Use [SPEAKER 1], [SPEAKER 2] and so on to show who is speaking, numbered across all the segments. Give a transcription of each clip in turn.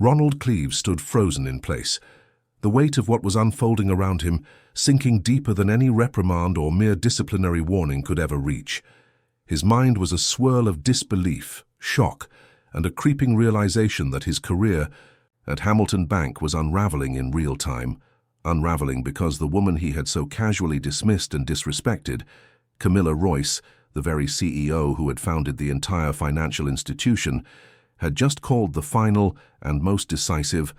[SPEAKER 1] Ronald Cleves stood frozen in place, the weight of what was unfolding around him sinking deeper than any reprimand or mere disciplinary warning could ever reach. His mind was a swirl of disbelief, shock, and a creeping realization that his career at Hamilton Bank was unraveling in real time, unraveling because the woman he had so casually dismissed and disrespected, Camilla Royce, the very CEO who had founded the entire financial institution, had just called the final and most decisive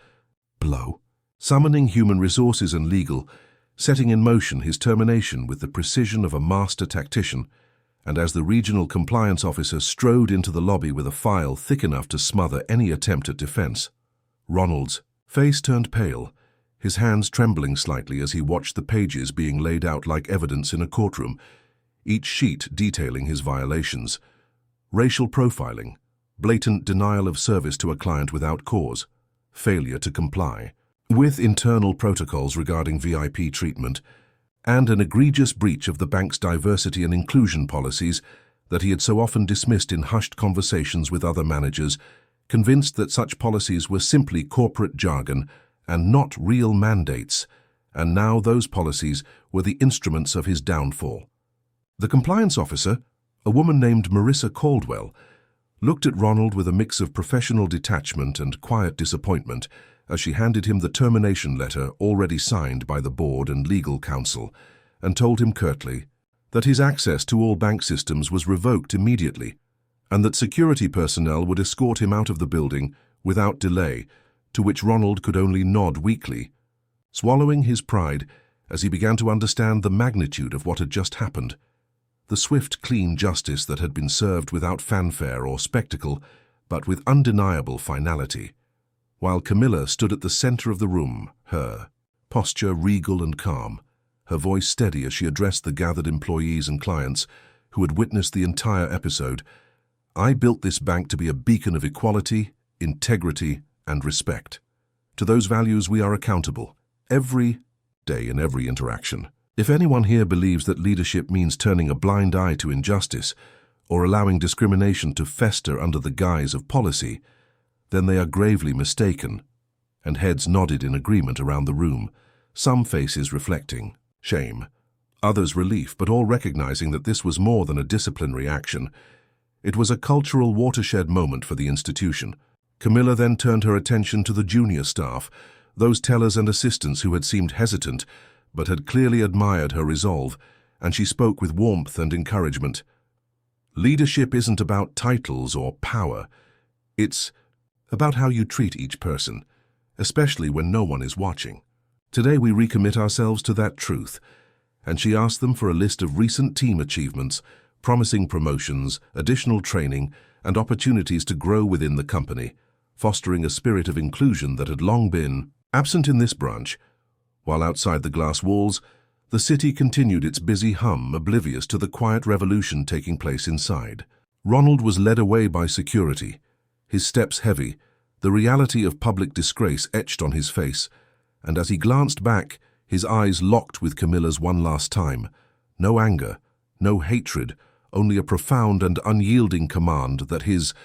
[SPEAKER 1] blow, summoning human resources and legal, setting in motion his termination with the precision of a master tactician. And as the regional compliance officer strode into the lobby with a file thick enough to smother any attempt at defense, Ronald's face turned pale, his hands trembling slightly as he watched the pages being laid out like evidence in a courtroom, each sheet detailing his violations: racial profiling, blatant denial of service to a client without cause, failure to comply with internal protocols regarding VIP treatment, and an egregious breach of the bank's diversity and inclusion policies that he had so often dismissed in hushed conversations with other managers, convinced that such policies were simply corporate jargon and not real mandates, and now those policies were the instruments of his downfall. The compliance officer, a woman named Marissa Caldwell, looked at Ronald with a mix of professional detachment and quiet disappointment as she handed him the termination letter already signed by the board and legal counsel, and told him curtly that his access to all bank systems was revoked immediately, and that security personnel would escort him out of the building without delay, to which Ronald could only nod weakly, swallowing his pride as he began to understand the magnitude of what had just happened, the swift, clean justice that had been served without fanfare or spectacle, but with undeniable finality. While Camilla stood at the center of the room, her posture regal and calm, her voice steady as she addressed the gathered employees and clients who had witnessed the entire episode. "I built this bank to be a beacon of equality, integrity, and respect. To those values we are accountable, every day in every interaction. If anyone here believes that leadership means turning a blind eye to injustice or allowing discrimination to fester under the guise of policy, then they are gravely mistaken," and heads nodded in agreement around the room, some faces reflecting shame, others relief, but all recognizing that this was more than a disciplinary action. It was a cultural watershed moment for the institution. Camilla then turned her attention to the junior staff, those tellers and assistants who had seemed hesitant, but had clearly admired her resolve, and she spoke with warmth and encouragement. "Leadership isn't about titles or power. It's about how you treat each person, especially when no one is watching. Today we recommit ourselves to that truth," and she asked them for a list of recent team achievements, promising promotions, additional training, and opportunities to grow within the company, fostering a spirit of inclusion that had long been absent in this branch. While outside the glass walls, the city continued its busy hum, oblivious to the quiet revolution taking place inside. Ronald was led away by security, his steps heavy, the reality of public disgrace etched on his face, and as he glanced back, his eyes locked with Camilla's one last time. No anger, no hatred, only a profound and unyielding command that his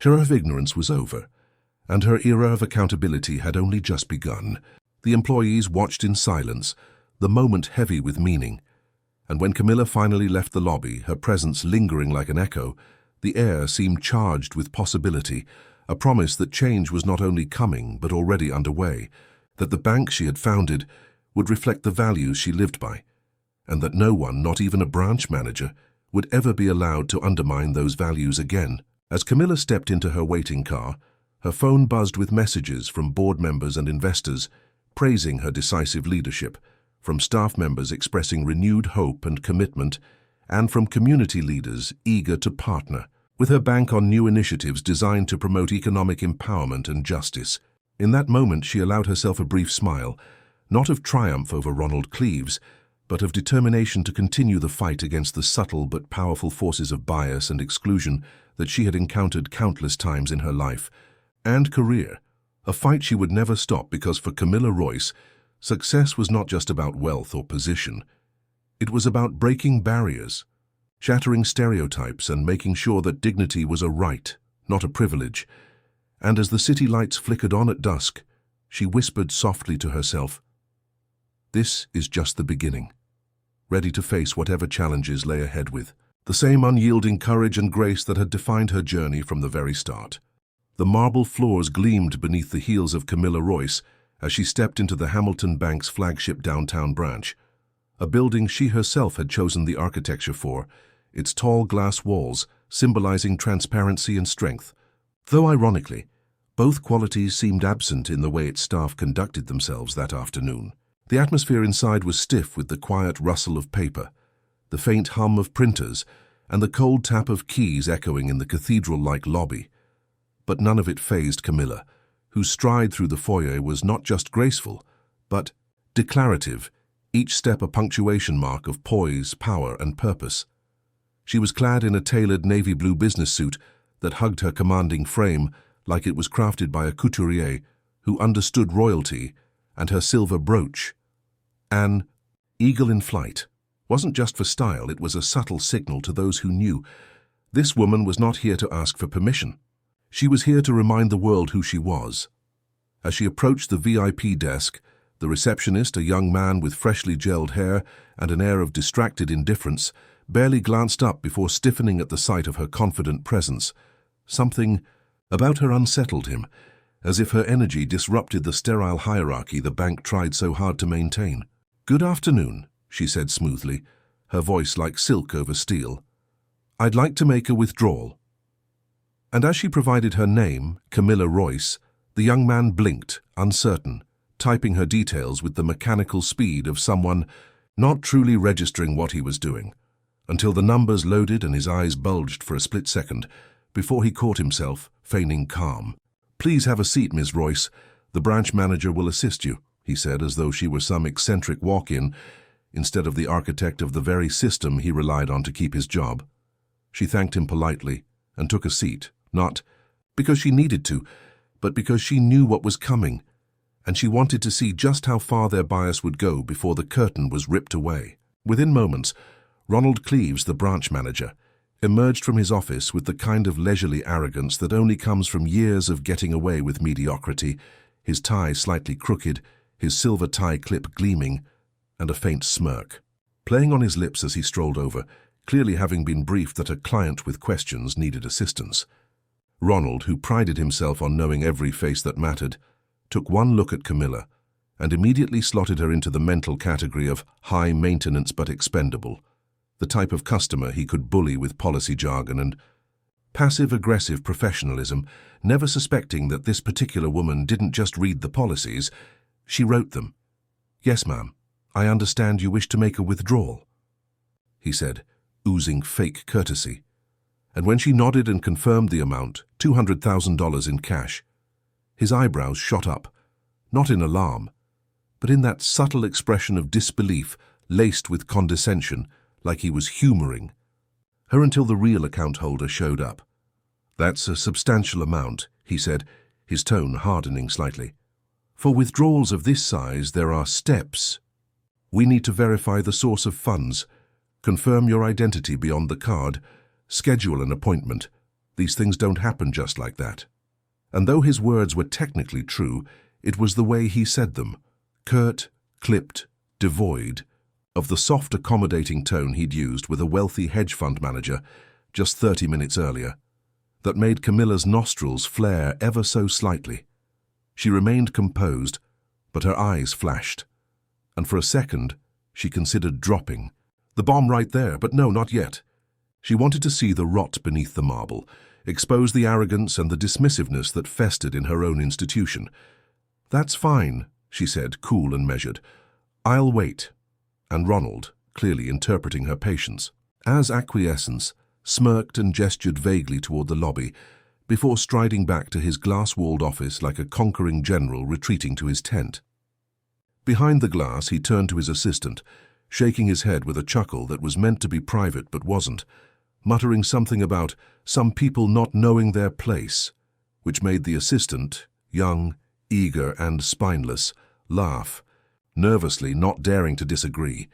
[SPEAKER 1] era of ignorance was over, and her era of accountability had only just begun. The employees watched in silence, the moment heavy with meaning, and when Camilla finally left the lobby, her presence lingering like an echo, the air seemed charged with possibility, a promise that change was not only coming but already underway, that the bank she had founded would reflect the values she lived by, and that no one, not even a branch manager, would ever be allowed to undermine those values again. As Camilla stepped into her waiting car, her phone buzzed with messages from board members and investors praising her decisive leadership, from staff members expressing renewed hope and commitment, and from community leaders eager to partner with her bank on new initiatives designed to promote economic empowerment and justice. In that moment, she allowed herself a brief smile, not of triumph over Ronald Cleves, but of determination to continue the fight against the subtle but powerful forces of bias and exclusion that she had encountered countless times in her life and career, a fight she would never stop because for Camilla Royce, success was not just about wealth or position. It was about breaking barriers, shattering stereotypes, and making sure that dignity was a right, not a privilege. And as the city lights flickered on at dusk, she whispered softly to herself, "This is just the beginning," ready to face whatever challenges lay ahead with the same unyielding courage and grace that had defined her journey from the very start. The marble floors gleamed beneath the heels of Camilla Royce as she stepped into the Hamilton Bank's flagship downtown branch, a building she herself had chosen the architecture for, its tall glass walls symbolizing transparency and strength. Though ironically, both qualities seemed absent in the way its staff conducted themselves that afternoon. The atmosphere inside was stiff with the quiet rustle of paper, the faint hum of printers, and the cold tap of keys echoing in the cathedral-like lobby. But none of it fazed Camilla, whose stride through the foyer was not just graceful, but declarative, each step a punctuation mark of poise, power, and purpose. She was clad in a tailored navy blue business suit that hugged her commanding frame like it was crafted by a couturier who understood royalty, and her silver brooch, an eagle in flight, wasn't just for style, it was a subtle signal to those who knew. This woman was not here to ask for permission. She was here to remind the world who she was. As she approached the VIP desk, the receptionist, a young man with freshly gelled hair and an air of distracted indifference, barely glanced up before stiffening at the sight of her confident presence. Something about her unsettled him, as if her energy disrupted the sterile hierarchy the bank tried so hard to maintain. "Good afternoon," she said smoothly, her voice like silk over steel. "I'd like to make a withdrawal." And as she provided her name, Camilla Royce, the young man blinked, uncertain, typing her details with the mechanical speed of someone not truly registering what he was doing, until the numbers loaded and his eyes bulged for a split second, before he caught himself, feigning calm. "Please have a seat, Ms. Royce. The branch manager will assist you," he said, as though she were some eccentric walk-in, instead of the architect of the very system he relied on to keep his job. She thanked him politely and took a seat, not because she needed to, but because she knew what was coming, and she wanted to see just how far their bias would go before the curtain was ripped away. Within moments, Ronald Cleves, the branch manager, emerged from his office with the kind of leisurely arrogance that only comes from years of getting away with mediocrity, his tie slightly crooked, his silver tie clip gleaming, and a faint smirk playing on his lips as he strolled over, clearly having been briefed that a client with questions needed assistance. Ronald, who prided himself on knowing every face that mattered, took one look at Camilla and immediately slotted her into the mental category of high maintenance but expendable, the type of customer he could bully with policy jargon and passive-aggressive professionalism, never suspecting that this particular woman didn't just read the policies, she wrote them. "Yes, ma'am, I understand you wish to make a withdrawal," he said, oozing fake courtesy. And when she nodded and confirmed the amount, $200,000 in cash, his eyebrows shot up, not in alarm, but in that subtle expression of disbelief laced with condescension, like he was humoring her until the real account holder showed up. "That's a substantial amount," he said, his tone hardening slightly. "For withdrawals of this size, there are steps. We need to verify the source of funds, confirm your identity beyond the card, schedule an appointment. These things don't happen just like that." And though his words were technically true, it was the way he said them, curt, clipped, devoid of the soft, accommodating tone he'd used with a wealthy hedge fund manager just 30 minutes earlier, that made Camilla's nostrils flare ever so slightly. She remained composed, but her eyes flashed, and for a second she considered dropping. The bomb right there, but no, not yet. She wanted to see the rot beneath the marble, expose the arrogance and the dismissiveness that festered in her own institution. "That's fine," she said, cool and measured. "I'll wait." And Ronald, clearly interpreting her patience, as acquiescence, smirked and gestured vaguely toward the lobby, before striding back to his glass-walled office like a conquering general retreating to his tent. Behind the glass, he turned to his assistant, shaking his head with a chuckle that was meant to be private but wasn't, muttering something about some people not knowing their place, which made the assistant, young, eager, and spineless, laugh, nervously, not daring to disagree.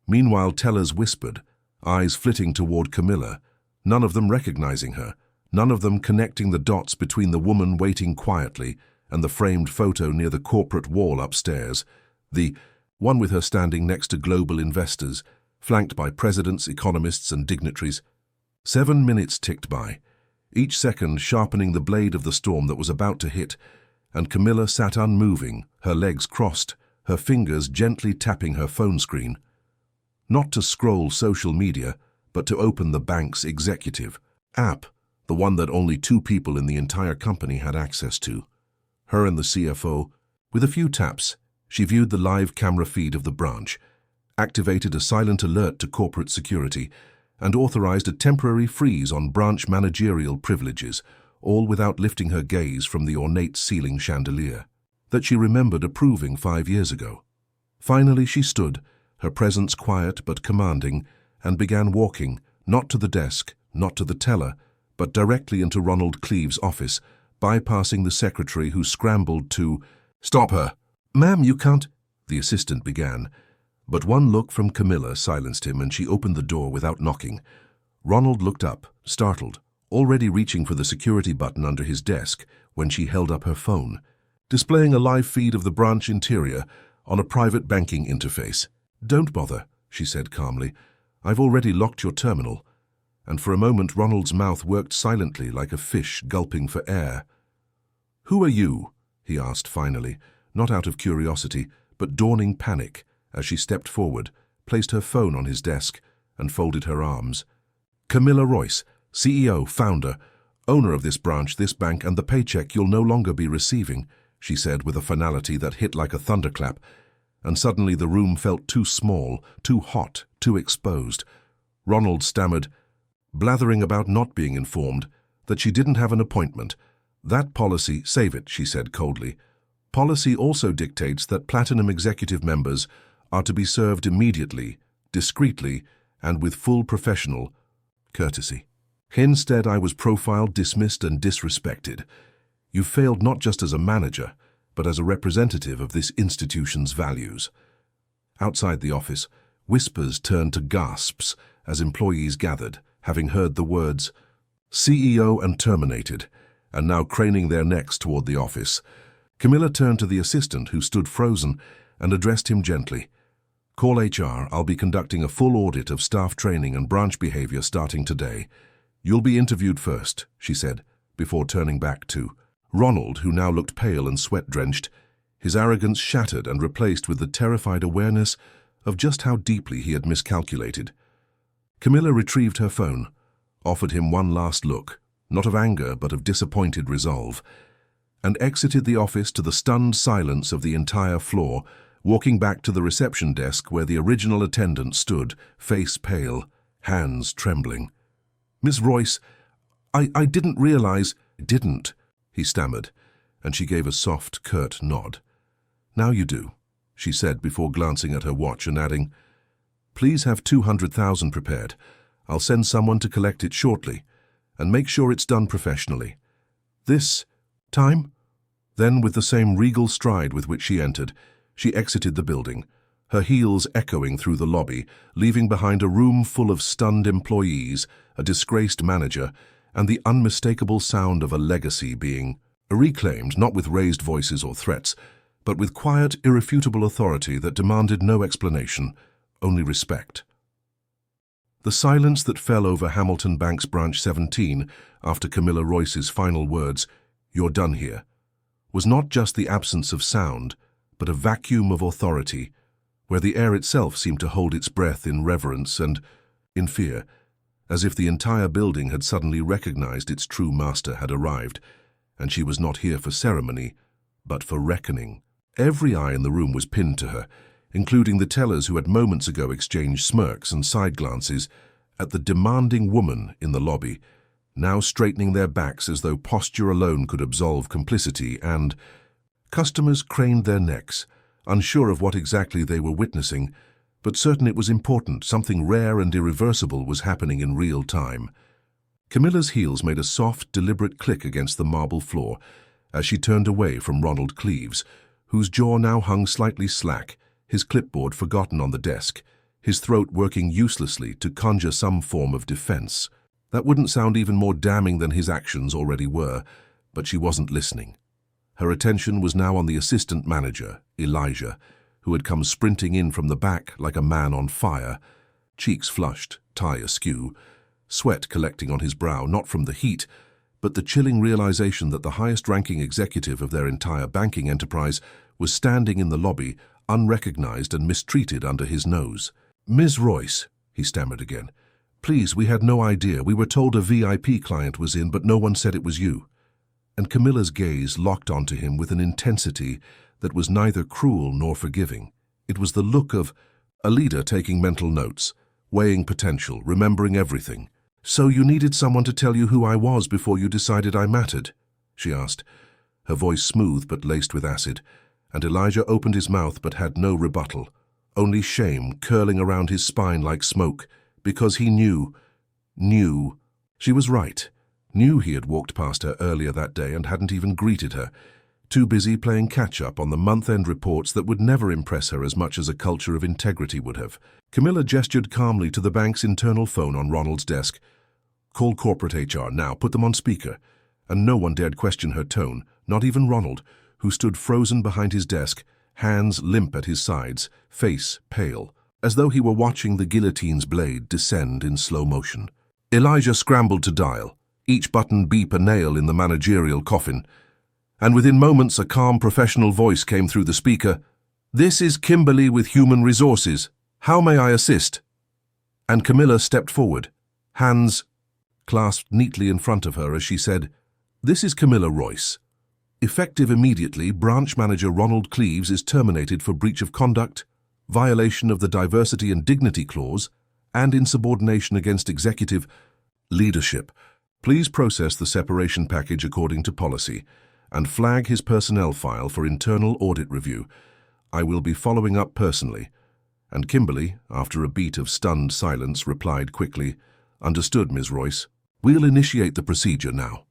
[SPEAKER 1] Meanwhile, tellers whispered, eyes flitting toward Camilla, none of them recognizing her, none of them connecting the dots between the woman waiting quietly and the framed photo near the corporate wall upstairs, the one with her standing next to global investors, flanked by presidents, economists, and dignitaries. 7 minutes ticked by, each second sharpening the blade of the storm that was about to hit, and Camilla sat unmoving, her legs crossed, her fingers gently tapping her phone screen. Not to scroll social media, but to open the bank's executive app, the one that only 2 people in the entire company had access to. Her and the CFO. With a few taps, she viewed the live camera feed of the branch, activated a silent alert to corporate security, and authorized a temporary freeze on branch managerial privileges, all without lifting her gaze from the ornate ceiling chandelier that she remembered approving 5 years ago. Finally she stood, her presence quiet but commanding, and began walking, not to the desk, not to the teller, but directly into Ronald Cleave's office, bypassing the secretary who scrambled to "Stop her!" "Ma'am, you can't," the assistant began, but one look from Camilla silenced him and she opened the door without knocking. Ronald looked up, startled, already reaching for the security button under his desk when she held up her phone, displaying a live feed of the branch interior on a private banking interface. "Don't bother," she said calmly. "I've already locked your terminal." And for a moment Ronald's mouth worked silently like a fish gulping for air. "Who are you?" he asked finally, not out of curiosity, but dawning panic, as she stepped forward, placed her phone on his desk, and folded her arms. "Camilla Royce, CEO, founder, owner of this branch, this bank, and the paycheck you'll no longer be receiving," she said with a finality that hit like a thunderclap, and suddenly the room felt too small, too hot, too exposed. Ronald stammered, blathering about not being informed, that she didn't have an appointment. "That policy, save it," she said coldly. "Policy also dictates that Platinum executive members are to be served immediately, discreetly, and with full professional courtesy. Instead, I was profiled, dismissed, and disrespected. You failed not just as a manager, but as a representative of this institution's values." Outside the office, whispers turned to gasps as employees gathered, having heard the words "CEO" and "terminated," and now craning their necks toward the office. Camilla turned to the assistant, who stood frozen, and addressed him gently. "Call HR. I'll be conducting a full audit of staff training and branch behavior starting today. You'll be interviewed first," she said, before turning back to Ronald, who now looked pale and sweat-drenched, his arrogance shattered and replaced with the terrified awareness of just how deeply he had miscalculated. Camilla retrieved her phone, offered him one last look, not of anger but of disappointed resolve, and exited the office to the stunned silence of the entire floor, walking back to the reception desk where the original attendant stood, face pale, hands trembling. "Miss Royce, I didn't realize—" "Didn't," he stammered, and she gave a soft, curt nod. "Now you do," she said before glancing at her watch and adding, "Please have 200,000 prepared. I'll send someone to collect it shortly, and make sure it's done professionally. This time?" Then, with the same regal stride with which she entered, she exited the building, her heels echoing through the lobby, leaving behind a room full of stunned employees, a disgraced manager, and the unmistakable sound of a legacy being reclaimed, not with raised voices or threats, but with quiet, irrefutable authority that demanded no explanation, only respect. The silence that fell over Hamilton Bank's Branch 17 after Camilla Royce's final words, "You're done here," was not just the absence of sound, but a vacuum of authority, where the air itself seemed to hold its breath in reverence and in fear, as if the entire building had suddenly recognized its true master had arrived, and she was not here for ceremony, but for reckoning. Every eye in the room was pinned to her, including the tellers who had moments ago exchanged smirks and side glances at the demanding woman in the lobby, now straightening their backs as though posture alone could absolve complicity, and customers craned their necks, unsure of what exactly they were witnessing, but certain it was important, something rare and irreversible was happening in real time. Camilla's heels made a soft, deliberate click against the marble floor as she turned away from Ronald Cleave's, whose jaw now hung slightly slack, his clipboard forgotten on the desk, his throat working uselessly to conjure some form of defense. That wouldn't sound even more damning than his actions already were, but she wasn't listening. Her attention was now on the assistant manager, Elijah, who had come sprinting in from the back like a man on fire, cheeks flushed, tie askew, sweat collecting on his brow, not from the heat, but the chilling realization that the highest-ranking executive of their entire banking enterprise was standing in the lobby, unrecognized and mistreated under his nose. "Ms. Royce," he stammered again, "please, we had no idea. We were told a VIP client was in, but no one said it was you." And Camilla's gaze locked onto him with an intensity that was neither cruel nor forgiving. It was the look of a leader taking mental notes, weighing potential, remembering everything. "So you needed someone to tell you who I was before you decided I mattered?" she asked, her voice smooth but laced with acid, and Elijah opened his mouth but had no rebuttal, only shame curling around his spine like smoke, because he knew. She was right. Knew he had walked past her earlier that day and hadn't even greeted her, too busy playing catch-up on the month-end reports that would never impress her as much as a culture of integrity would have. Camilla gestured calmly to the bank's internal phone on Ronald's desk. "Call corporate HR now, put them on speaker." And no one dared question her tone, not even Ronald, who stood frozen behind his desk, hands limp at his sides, face pale, as though he were watching the guillotine's blade descend in slow motion. Elijah scrambled to dial, each button beep a nail in the managerial coffin, and within moments a calm professional voice came through the speaker. "This is Kimberly with Human Resources. How may I assist?" And Camilla stepped forward, hands clasped neatly in front of her as she said, "This is Camilla Royce. Effective immediately, Branch Manager Ronald Cleves is terminated for breach of conduct, violation of the Diversity and Dignity Clause, and insubordination against executive leadership. Please process the separation package according to policy and flag his personnel file for internal audit review. I will be following up personally." And Kimberly, after a beat of stunned silence, replied quickly, "Understood, Ms. Royce. We'll initiate the procedure now."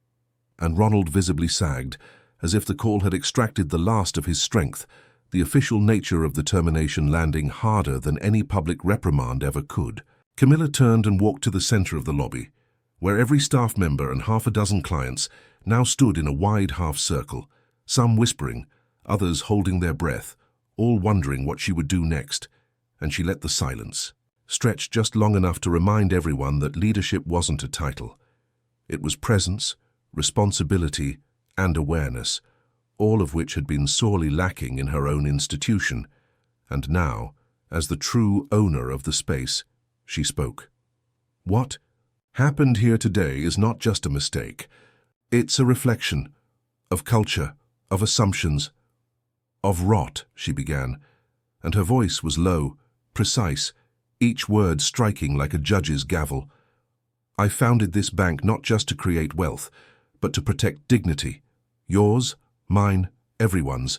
[SPEAKER 1] And Ronald visibly sagged, as if the call had extracted the last of his strength, the official nature of the termination landing harder than any public reprimand ever could. Camilla turned and walked to the center of the lobby, where every staff member and half a dozen clients now stood in a wide half-circle, some whispering, others holding their breath, all wondering what she would do next, and she let the silence stretch just long enough to remind everyone that leadership wasn't a title. It was presence, responsibility, and awareness, all of which had been sorely lacking in her own institution, and now, as the true owner of the space, she spoke. "What happened here today is not just a mistake. It's a reflection of culture, of assumptions, of rot," she began, and her voice was low, precise, each word striking like a judge's gavel. "I founded this bank not just to create wealth, but to protect dignity. Yours, mine, everyone's.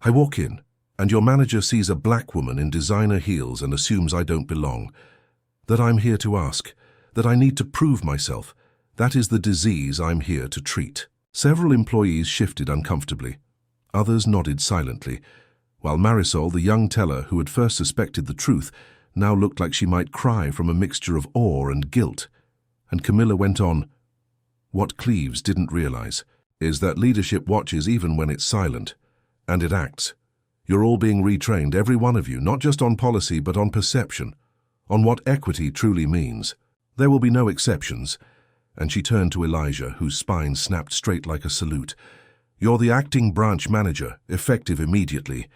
[SPEAKER 1] I walk in, and your manager sees a black woman in designer heels and assumes I don't belong. That I'm here to ask, that I need to prove myself. That is the disease I'm here to treat." Several employees shifted uncomfortably. Others nodded silently, while Marisol, the young teller who had first suspected the truth, now looked like she might cry from a mixture of awe and guilt. And Camilla went on, "What Cleves didn't realize is that leadership watches even when it's silent, and it acts. You're all being retrained, every one of you, not just on policy but on perception, on what equity truly means. There will be no exceptions." And she turned to Elijah, whose spine snapped straight like a salute. "You're the acting branch manager, effective immediately.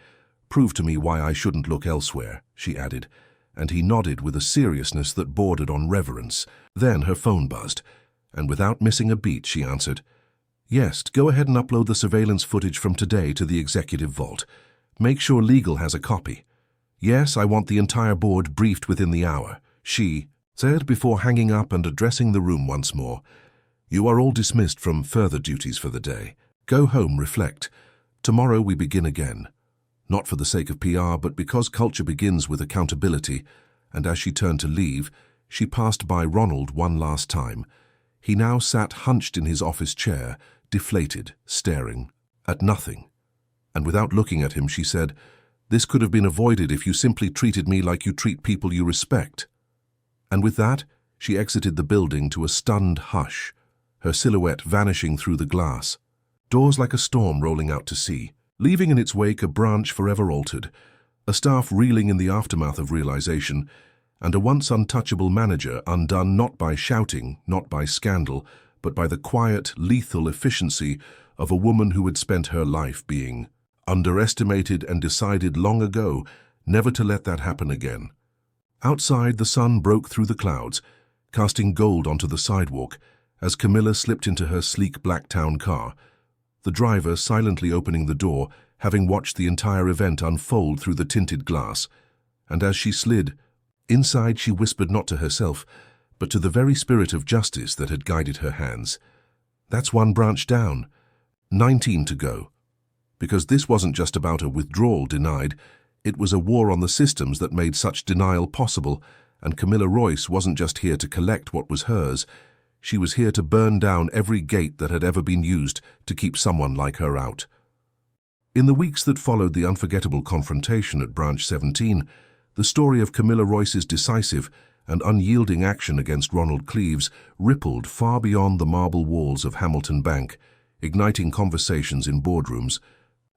[SPEAKER 1] Prove to me why I shouldn't look elsewhere," she added, and he nodded with a seriousness that bordered on reverence. Then her phone buzzed, and without missing a beat she answered, "Yes, go ahead and upload the surveillance footage from today to the executive vault. Make sure legal has a copy. Yes, I want the entire board briefed within the hour," she said before hanging up and addressing the room once more. "You are all dismissed from further duties for the day. Go home, reflect. Tomorrow we begin again. Not for the sake of PR, but because culture begins with accountability." And as she turned to leave, she passed by Ronald one last time. He now sat hunched in his office chair, deflated, staring at nothing. And without looking at him, she said, "This could have been avoided if you simply treated me like you treat people you respect." And with that, She exited the building to a stunned hush, her silhouette vanishing through the glass. Doors like a storm rolling out to sea, leaving in its wake a branch forever altered, a staff reeling in the aftermath of realization, and a once untouchable manager undone not by shouting, not by scandal, but by the quiet, lethal efficiency of a woman who had spent her life being underestimated and decided long ago never to let that happen again. Outside, the sun broke through the clouds, casting gold onto the sidewalk as Camilla slipped into her sleek black town car, the driver silently opening the door, having watched the entire event unfold through the tinted glass. And as she slid, inside she whispered not to herself, but to the very spirit of justice that had guided her hands. That's one branch down, 19 to go. Because this wasn't just about a withdrawal denied, it was a war on the systems that made such denial possible, and Camilla Royce wasn't just here to collect what was hers, she was here to burn down every gate that had ever been used to keep someone like her out. In the weeks that followed the unforgettable confrontation at Branch 17, the story of Camilla Royce's decisive and unyielding action against Ronald Cleves rippled far beyond the marble walls of Hamilton Bank, igniting conversations in boardrooms,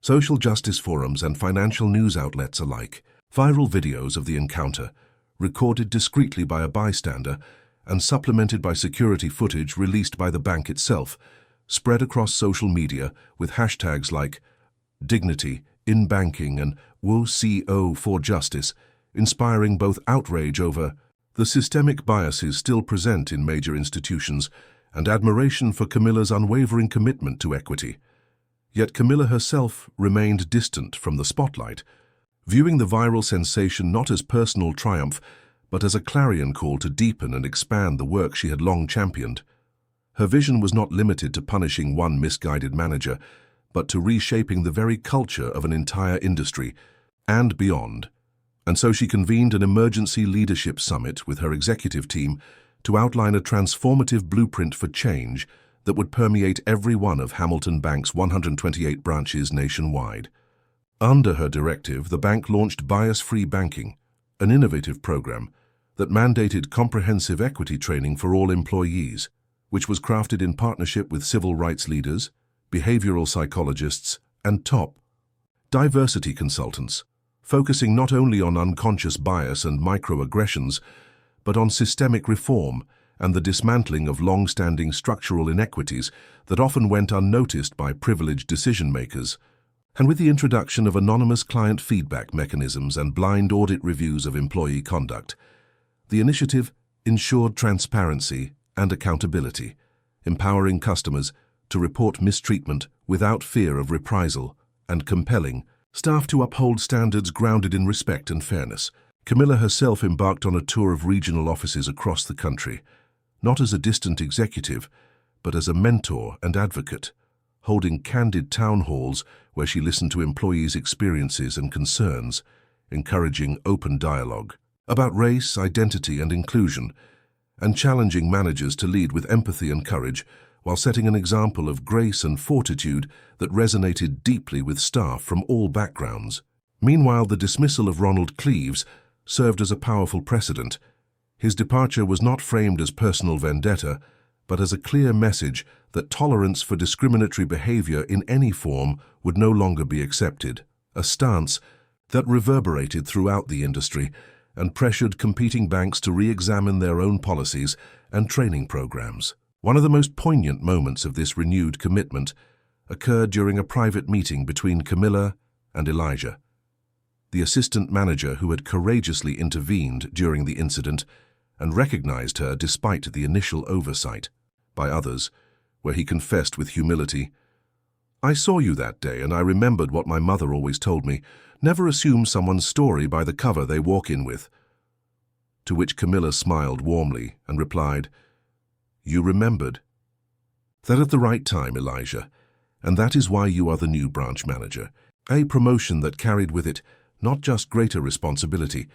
[SPEAKER 1] social justice forums and financial news outlets alike. Viral videos of the encounter, recorded discreetly by a bystander and supplemented by security footage released by the bank itself, spread across social media with hashtags like dignity, in banking and WoCO for justice, inspiring both outrage over the systemic biases still present in major institutions and admiration for Camilla's unwavering commitment to equity. Yet Camilla herself remained distant from the spotlight, viewing the viral sensation not as personal triumph, but as a clarion call to deepen and expand the work she had long championed. Her vision was not limited to punishing one misguided manager, but to reshaping the very culture of an entire industry and beyond. And so she convened an emergency leadership summit with her executive team to outline a transformative blueprint for change that would permeate every one of Hamilton Bank's 128 branches nationwide. Under her directive, the bank launched Bias-Free Banking, an innovative program that mandated comprehensive equity training for all employees, which was crafted in partnership with civil rights leaders, behavioral psychologists, and top diversity consultants, focusing not only on unconscious bias and microaggressions, but on systemic reform and the dismantling of long-standing structural inequities that often went unnoticed by privileged decision-makers. And with the introduction of anonymous client feedback mechanisms and blind audit reviews of employee conduct, the initiative ensured transparency and accountability, empowering customers to report mistreatment without fear of reprisal and compelling staff to uphold standards grounded in respect and fairness. Camilla herself embarked on a tour of regional offices across the country, not as a distant executive, but as a mentor and advocate, holding candid town halls where she listened to employees' experiences and concerns, encouraging open dialogue about race, identity, and inclusion, and challenging managers to lead with empathy and courage while setting an example of grace and fortitude that resonated deeply with staff from all backgrounds. Meanwhile, the dismissal of Ronald Cleves served as a powerful precedent. His departure was not framed as personal vendetta, but as a clear message that tolerance for discriminatory behavior in any form would no longer be accepted, a stance that reverberated throughout the industry and pressured competing banks to re-examine their own policies and training programs. One of the most poignant moments of this renewed commitment occurred during a private meeting between Camilla and Elijah, the assistant manager who had courageously intervened during the incident and recognized her despite the initial oversight by others, where he confessed with humility, "I saw you that day and I remembered what my mother always told me, never assume someone's story by the cover they walk in with." To which Camilla smiled warmly and replied, "You remembered. That at the right time, Elijah, and that is why you are the new branch manager, a promotion that carried with it not just greater responsibility,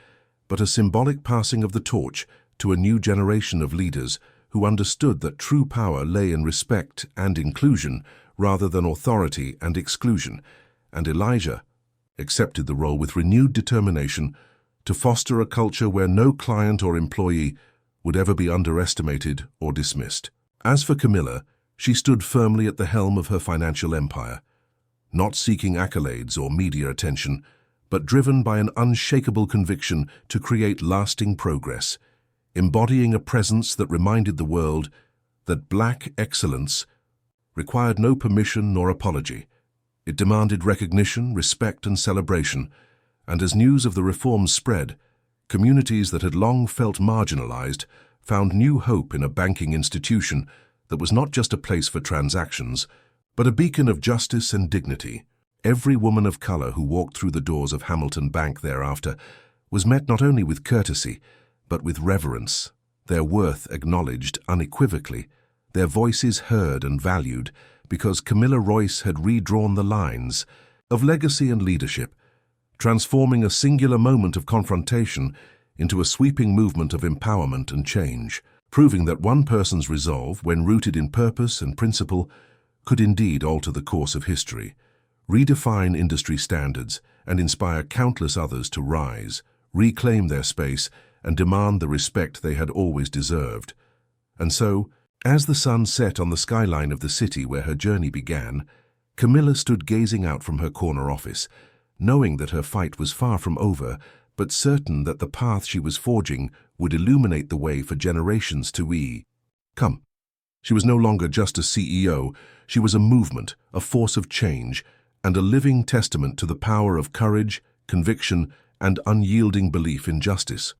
[SPEAKER 1] but a symbolic passing of the torch to a new generation of leaders who understood that true power lay in respect and inclusion rather than authority and exclusion, and Elijah accepted the role with renewed determination to foster a culture where no client or employee would ever be underestimated or dismissed. As for Camilla, she stood firmly at the helm of her financial empire, not seeking accolades or media attention, but driven by an unshakable conviction to create lasting progress, embodying a presence that reminded the world that black excellence required no permission nor apology. It demanded recognition, respect, and celebration, and as news of the reforms spread, communities that had long felt marginalized found new hope in a banking institution that was not just a place for transactions, but a beacon of justice and dignity. Every woman of color who walked through the doors of Hamilton Bank thereafter was met not only with courtesy, but with reverence, their worth acknowledged unequivocally, their voices heard and valued, because Camilla Royce had redrawn the lines of legacy and leadership, transforming a singular moment of confrontation into a sweeping movement of empowerment and change, proving that one person's resolve, when rooted in purpose and principle, could indeed alter the course of history, redefine industry standards, and inspire countless others to rise, reclaim their space, and demand the respect they had always deserved. And so, as the sun set on the skyline of the city where her journey began, Camilla stood gazing out from her corner office, knowing that her fight was far from over, but certain that the path she was forging would illuminate the way for generations to come. She was no longer just a CEO, she was a movement, a force of change, and a living testament to the power of courage, conviction, and unyielding belief in justice.